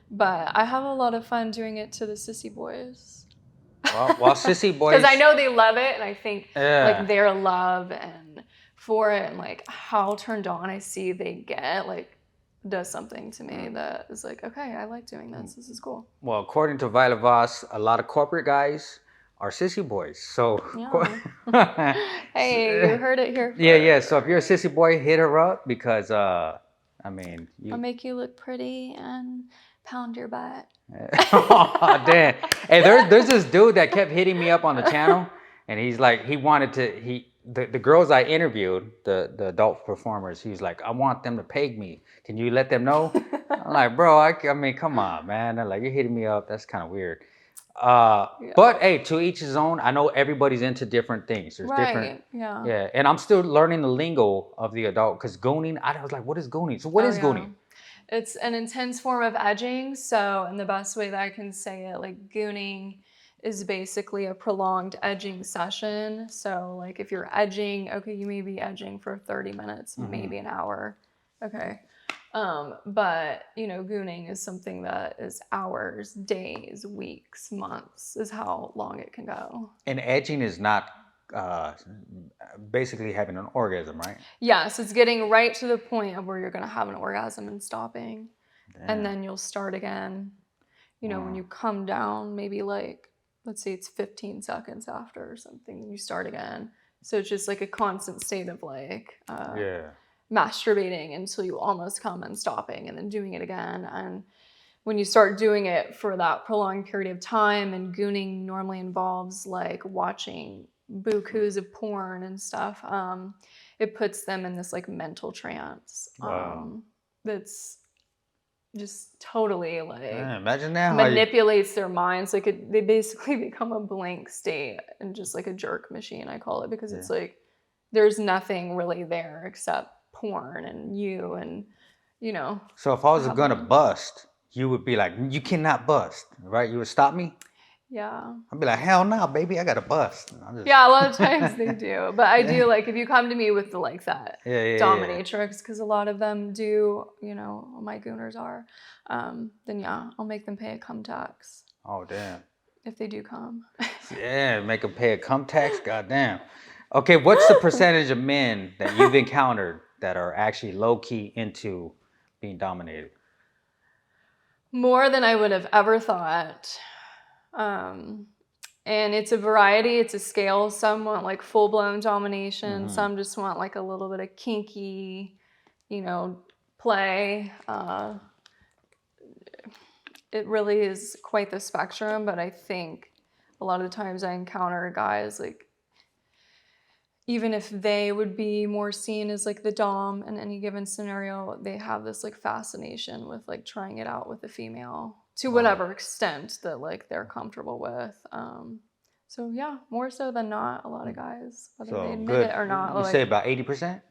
But I have a lot of fun doing it to the sissy boys. Well, sissy boys. Because I know they love it, and I think like their love and for it, and like how turned on I see they get, like does something to me that is like, okay, I like doing this. This is cool. Well, according to Violet Voss, a lot of corporate guys are sissy boys. So hey, you heard it here first. Yeah. So if you're a sissy boy, hit her up because I mean, I'll make you look pretty and pound your butt. Oh, damn. Hey, there's this dude that kept hitting me up on the channel, and he's like, he wanted to, the girls I interviewed, the adult performers, he's like, I want them to peg me. Can you let them know? I'm like, bro, I mean, come on, man. They're like, you're hitting me up. That's kind of weird. But hey, to each his own. I know everybody's into different things. There's different. Yeah. And I'm still learning the lingo of the adult because gooning, I was like, what is gooning? So what is gooning? It's an intense form of edging. So, and the best way that I can say it, like gooning is basically a prolonged edging session. So like if you're edging, okay, you may be edging for 30 minutes, maybe an hour. Okay. But gooning is something that is hours, days, weeks, months is how long it can go. And edging is not basically having an orgasm, right? Yes, it's getting right to the point of where you're going to have an orgasm and stopping. Damn. And then you'll start again. When you come down, maybe like, let's say it's 15 seconds after or something, and you start again. So it's just like a constant state of like masturbating until you almost come and stopping and then doing it again. And when you start doing it for that prolonged period of time, and gooning normally involves like watching bukus of porn and stuff, it puts them in this like mental trance. Wow. That's just totally like imagine now manipulates their minds. Like they basically become a blank state and just like a jerk machine, I call it, because it's like there's nothing really there except porn and you and So if I was gonna bust, you would be like, you cannot bust, right? You would stop me? Yeah. I'd be like, hell no, baby, I gotta bust. Yeah, a lot of times they do. But I do, like, if you come to me with the like that dominatrix, because a lot of them do, my gooners are, then yeah, I'll make them pay a cum tax. Oh, damn. If they do come. Yeah, make them pay a cum tax? Goddamn. Okay, what's the percentage of men that you've encountered that are actually low-key into being dominated? More than I would have ever thought. And it's a variety, it's a scale. Some want like full-blown domination. Some just want like a little bit of kinky, play. It really is quite the spectrum, but I think a lot of the times I encounter guys like, even if they would be more seen as like the dom in any given scenario, they have this like fascination with like trying it out with the female to whatever extent that like they're comfortable with. So yeah, more so than not, a lot of guys, whether they admit it or not. You say about 80%?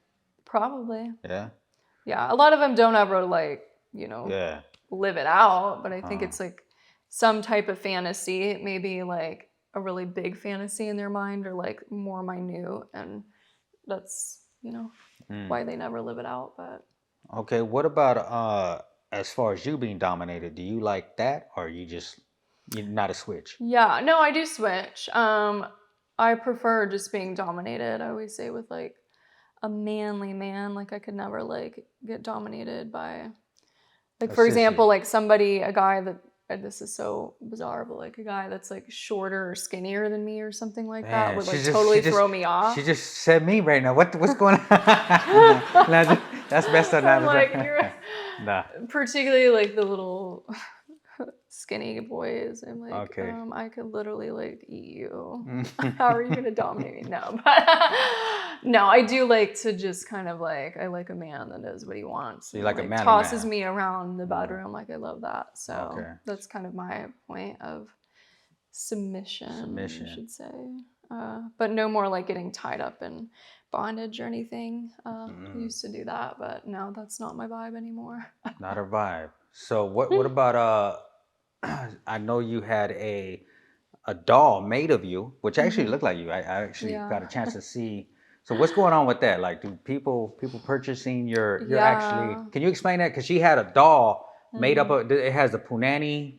Probably. Yeah. Yeah, a lot of them don't ever like, live it out, but I think it's like some type of fantasy. It may be like a really big fantasy in their mind or like more minute, and that's, why they never live it out. But okay, what about as far as you being dominated? Do you like that, or you're not a switch? Yeah, no, I do switch. I prefer just being dominated. I always say with like a manly man, like I could never like get dominated by, like, for example, like a guy that, this is so bizarre, but like a guy that's like shorter or skinnier than me or something like that would like totally throw me off. She just said me right now. What's going on? That's best of that. Like, nah. Particularly like the little skinny boys. I'm like, I could literally like eat you. How are you gonna dominate me? No, but no, I do like to just kind of like, I like a man that knows what he wants. So you like a man tosses me around the bedroom. Like, I love that. So that's kind of my point of submission. I should say. But no more like getting tied up in bondage or anything. I used to do that, but no, that's not my vibe anymore. Not a vibe. So what about I know you had a doll made of you, which actually looked like you. I actually got a chance to see. So what's going on with that? Like, do people purchasing your actually? Can you explain that? Because she had a doll made up of. It has the punani.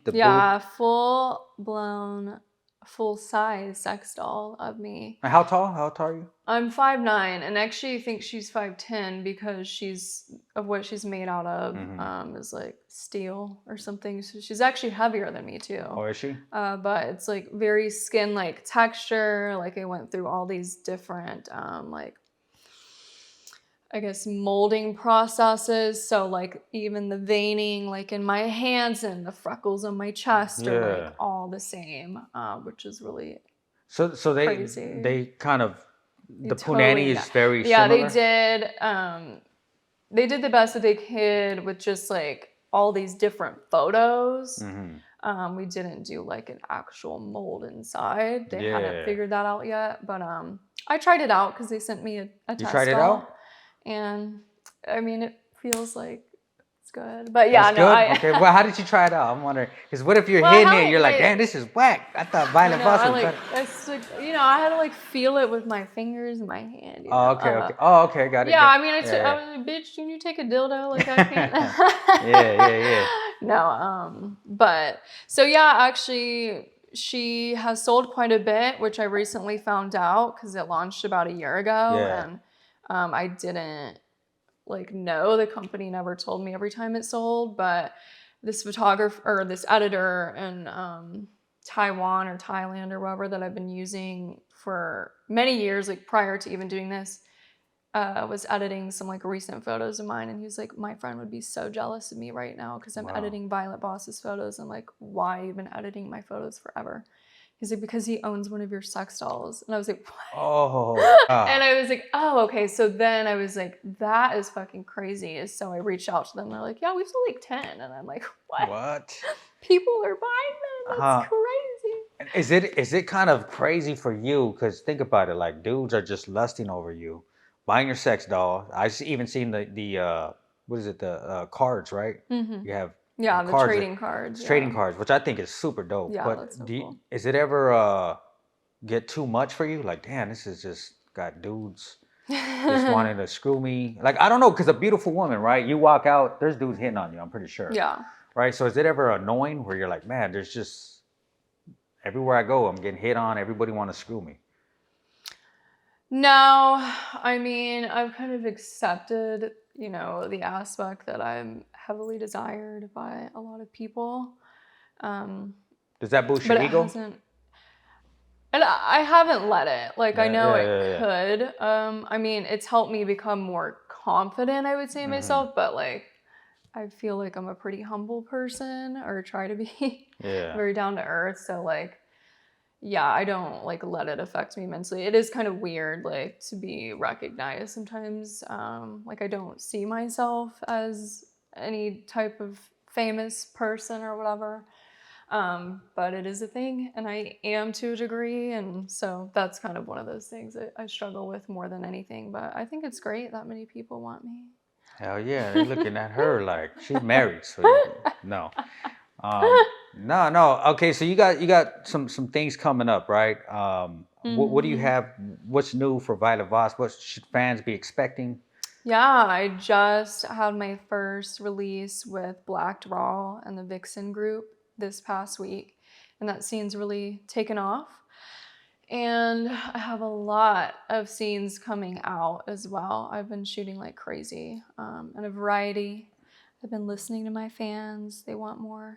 Full blown, full size sex doll of me. How tall? How tall are you? I'm 5'9", and actually I think she's 5'10" because what she's made out of is like steel or something. So she's actually heavier than me too. Oh, is she? But it's like very skin-like texture. Like, I went through all these different like, I guess, molding processes. So like even the veining like in my hands and the freckles on my chest are like all the same, which is really so crazy. they kind of, the punani is very similar. They did the best that they could with just like all these different photos. We didn't do like an actual mold inside. They hadn't figured that out yet, but I tried it out because they sent me a test. You tried it out? And I mean, it feels like It's good. But yeah, That's no, good. Okay. Well, how did you try it out? I'm wondering because what if you're well, hitting how, it, you're like, like, damn, this is whack. I thought Violet Voss I was better. it's like, I had to like feel it with my fingers and my hand, Oh, okay, okay. Oh, okay, got it. Yeah, I mean, I Yeah, was like, bitch, can you take a dildo? Like, I can't. yeah. No, but so yeah, actually, she has sold quite a bit, which I recently found out because it launched about a year ago, Yeah. and I didn't like know. The company never told me every time it sold, but this photographer or this editor in Taiwan or Thailand or wherever that I've been using for many years, like prior to even doing this, was editing some like recent photos of mine, and he was like, my friend would be so jealous of me right now because I'm Wow. editing Violet Voss's photos. I'm like, why you've been editing my photos forever? He's like, because he owns one of your sex dolls. And I was like, what? Oh. And I was like, oh, okay. So then I was like, that is fucking crazy. So I reached out to them. They're like, yeah, we sold like 10. And I'm like, what? People are buying them. That's crazy. Is it kind of crazy for you? Because think about it, like dudes are just lusting over you, buying your sex doll. Even seen the what is it, the cards, right? Mm-hmm. You have Yeah, the cards trading cards. it's Yeah. trading cards, which I think is super dope. Yeah, But that's so cool. is it ever get too much for you? Like, damn, this is just got dudes just wanting to screw me. Like, I don't know, because a beautiful woman, right? You walk out, there's dudes hitting on you. I'm pretty sure. Yeah. Right. So is it ever annoying where you're like, man, there's just everywhere I go, I'm getting hit on. Everybody want to screw me. No, I mean, I've kind of accepted, the aspect that I'm heavily desired by a lot of people. Does that boost But your it ego? hasn't, and I haven't let it. Like, I know it could. I mean, it's helped me become more confident, I would say, in myself, but like, I feel like I'm a pretty humble person, or try to be very down to earth. So like, yeah, I don't like let it affect me mentally. It is kind of weird, like, to be recognized sometimes. Like, I don't see myself as any type of famous person or whatever. But it is a thing, and I am to a degree, and so that's kind of one of those things that I struggle with more than anything. But I think it's great that many people want me. Hell yeah, they're looking at her like she's married. So no. No. Okay, so you got some things coming up, right? What do you have? What's new for Violet Voss? What should fans be expecting? Yeah, I just had my first release with Blacked Raw and the Vixen group this past week, and that scene's really taken off. And I have a lot of scenes coming out as well. I've been shooting like crazy, and a variety. I've been listening to my fans. They want more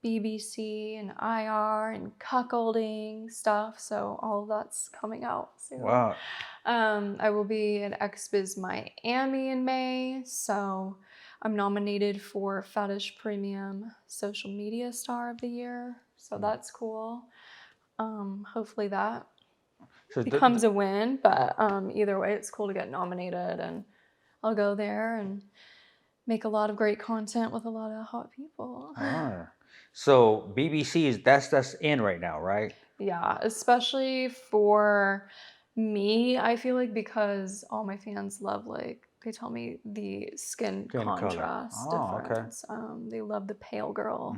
BBC and IR and cuckolding stuff. So all of that's coming out soon. Wow. I will be at XBiz Miami in May. So I'm nominated for Fetish Premium Social Media Star of the Year. So that's cool. Hopefully that becomes a win. But either way, it's cool to get nominated, and I'll go there and make a lot of great content with a lot of hot people. So BBC that's in right now, right? Yeah, especially for me, I feel like, because all my fans love, like, they tell me the skin contrast difference. Okay. They love the pale girl.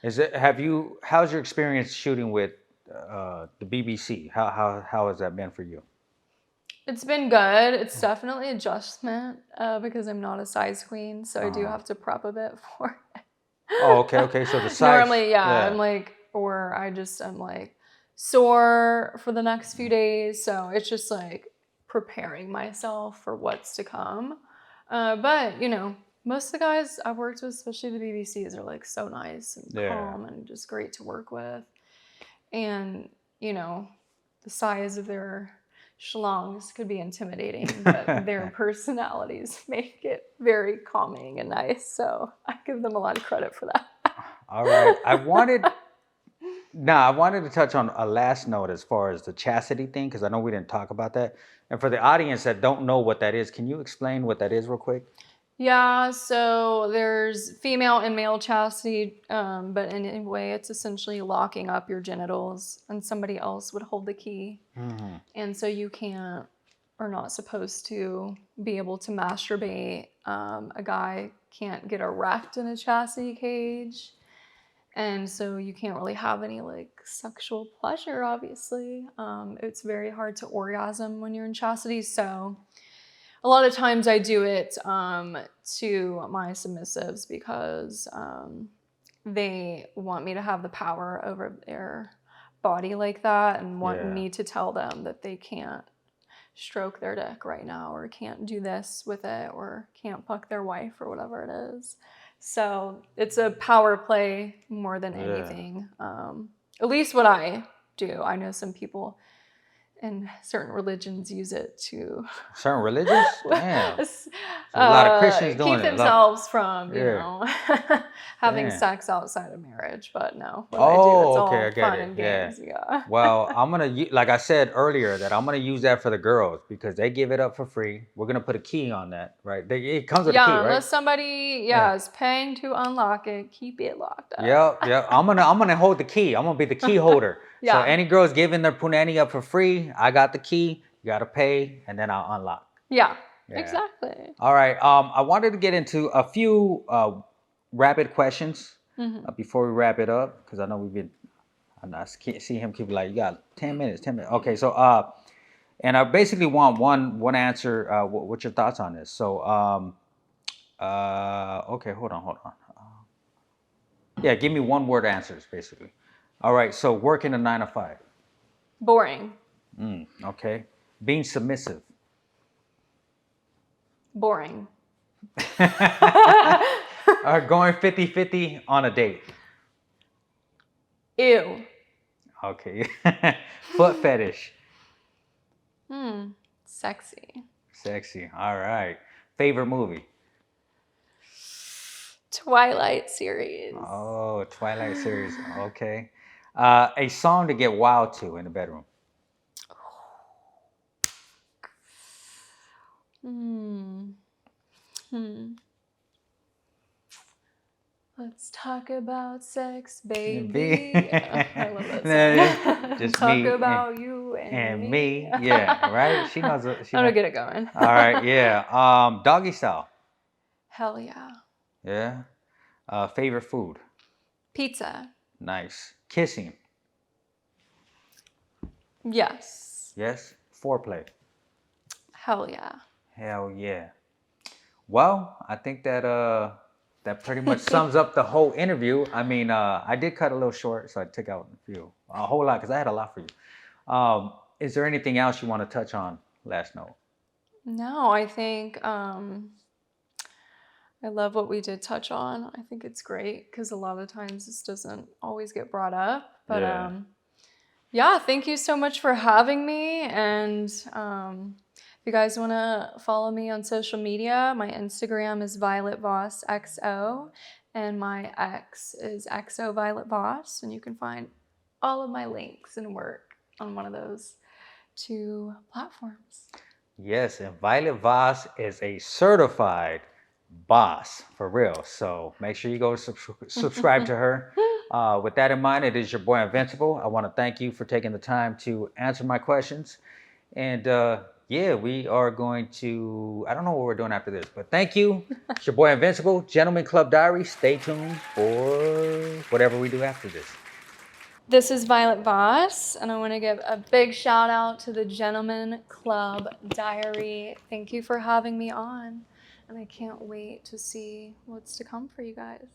How's your experience shooting with the BBC? How has that been for you? It's been good. It's definitely adjustment because I'm not a size queen, so I do have to prep a bit for it. Oh, okay. So the size. Normally, I'm like, or I'm like sore for the next few days. So it's just like preparing myself for what's to come. But, most of the guys I've worked with, especially the BBCs, are like so nice and calm and just great to work with. And, the size of their schlongs could be intimidating, but their personalities make it very calming and nice. So I give them a lot of credit for that. All right. I wanted to touch on a last note as far as the chastity thing, because I know we didn't talk about that. And for the audience that don't know what that is, can you explain what that is real quick? Yeah, so there's female and male chastity, but in a way, it's essentially locking up your genitals, and somebody else would hold the key. Mm-hmm. And so you can't, or not supposed to, be able to masturbate a guy can't get erect in a chastity cage. And so you can't really have any like sexual pleasure, obviously. It's very hard to orgasm when you're in chastity. So a lot of times I do it to my submissives because they want me to have the power over their body like that and want me to tell them that they can't stroke their dick right now or can't do this with it or can't fuck their wife or whatever it is. So it's a power play more than anything. At least what I do. I know some people in certain religions use it to Certain religions? Damn. There's a lot of Christians doing keep it. themselves from, you know, having sex outside of marriage. But no, what I do, it's all fun and games. Yeah. Well, I'm going to, like I said earlier, that I'm going to use that for the girls because they give it up for free. We're going to put a key on that, right? It comes with a key, right? Unless somebody, is paying to unlock it, keep it locked up. Yep. I'm gonna hold the key. I'm gonna be the key holder. So any girls giving their punani up for free, I got the key. You gotta pay, and then I'll unlock. Yeah. Exactly. All right. I wanted to get into a few rapid questions before we wrap it up because I know I see him keep like, you got 10 minutes, 10 minutes. Okay. So and I basically want one answer. What's your thoughts on this? So okay, hold on. Yeah, give me one word answers, basically. All right, so working a 9 to 5. Boring. Okay. Being submissive. Boring. Or going 50-50 on a date. Ew. Okay. Foot fetish. Sexy. Sexy. All right. Favorite movie. Twilight series. Oh, Twilight series. Okay. A song to get wild to in the bedroom. Let's talk about sex, baby. I love that song. Just talk me about you and me. Yeah, right? She knows. I'm gonna get it going. All right, yeah. Doggy style. Hell yeah. Yeah. Favorite food. Pizza. Nice. Kissing. Yes. Yes. Foreplay. Hell yeah. Hell yeah. Well, I think that that pretty much sums up the whole interview. I mean, I did cut a little short, so I took out a whole lot because I had a lot for you. Is there anything else you want to touch on? Last note. No, I think I love what we did touch on. I think it's great because a lot of times this doesn't always get brought up. But thank you so much for having me. And if you guys want to follow me on social media, my Instagram is Violet Voss XO, and my X is XO Violet Voss. And you can find all of my links and work on one of those 2 platforms. Yes, and Violet Voss is a certified boss for real. So make sure you go subscribe to her. With that in mind, it is your boy Invincible. I want to thank you for taking the time to answer my questions. And we are going to, I don't know what we're doing after this, but thank you. It's your boy Invincible, Gentleman Club Diary. Stay tuned for whatever we do after this. This is Violet Voss, and I want to give a big shout out to the Gentleman Club Diary. Thank you for having me on, and I can't wait to see what's to come for you guys.